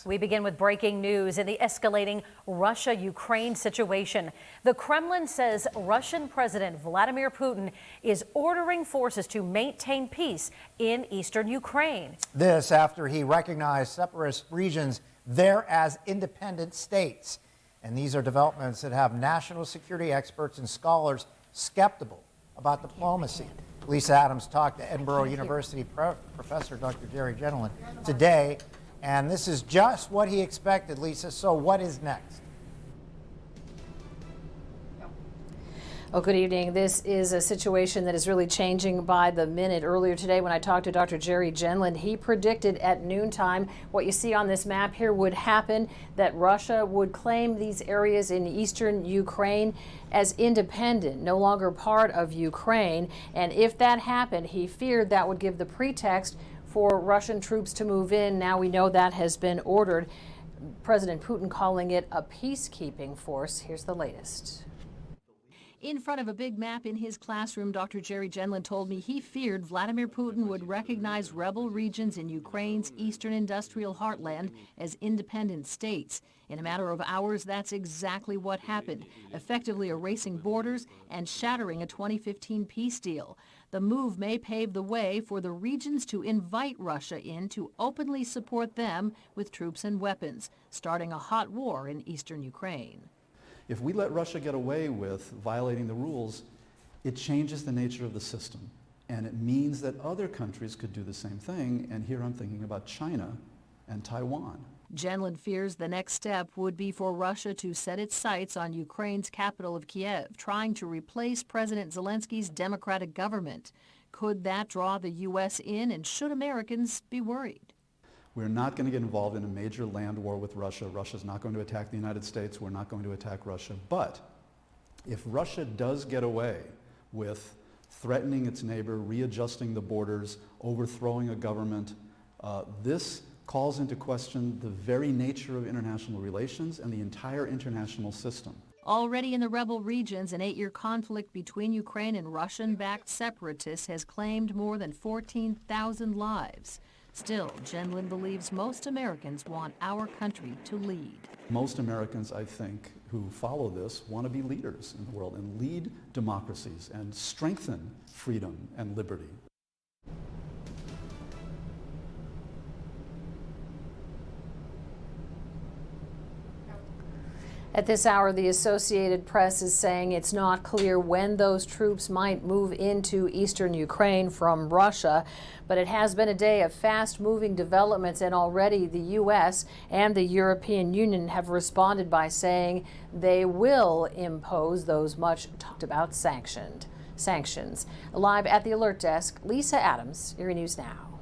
We begin with breaking news in the escalating Russia-Ukraine situation. The Kremlin says Russian President Vladimir Putin is ordering forces to maintain peace in eastern Ukraine. This after he recognized separatist regions there as independent states. And these are developments that have national security experts and scholars skeptical about diplomacy. Lisa Adams talked to Edinburgh University professor Dr. Gerry Gendlin today. And this is just what he expected, Lisa. So what is next? Oh, good evening. This is a situation that is really changing by the minute. Earlier today, when I talked to Dr. Gerry Gendlin, he predicted at noontime what you see on this map here would happen, that Russia would claim these areas in eastern Ukraine as independent, no longer part of Ukraine. And if that happened, he feared that would give the pretext for Russian troops to move in. Now we know that has been ordered. President Putin calling it a peacekeeping force. Here's the latest. In front of a big map in his classroom, Dr. Gerry Gendlin told me he feared Vladimir Putin would recognize rebel regions in Ukraine's eastern industrial heartland as independent states. In a matter of hours, that's exactly what happened, effectively erasing borders and shattering a 2015 peace deal. The move may pave the way for the regions to invite Russia in to openly support them with troops and weapons, starting a hot war in eastern Ukraine. If we let Russia get away with violating the rules, it changes the nature of the system. And it means that other countries could do the same thing. And here I'm thinking about China and Taiwan. Gendlin fears the next step would be for Russia to set its sights on Ukraine's capital of Kiev, trying to replace President Zelensky's democratic government. Could that draw the U.S. in, and should Americans be worried? We're not going to get involved in a major land war with Russia. Russia's not going to attack the United States. We're not going to attack Russia. But if Russia does get away with threatening its neighbor, readjusting the borders, overthrowing a government, this calls into question the very nature of international relations and the entire international system. Already in the rebel regions, an 8-year conflict between Ukraine and Russian-backed separatists has claimed more than 14,000 lives. Still, Gendlin believes most Americans want our country to lead. Most Americans, I think, who follow this want to be leaders in the world and lead democracies and strengthen freedom and liberty. At this hour, the Associated Press is saying it's not clear when those troops might move into eastern Ukraine from Russia, but it has been a day of fast-moving developments, and already the U.S. and the European Union have responded by saying they will impose those much talked about sanctions. Live at the Alert Desk, Lisa Adams, Erie News Now.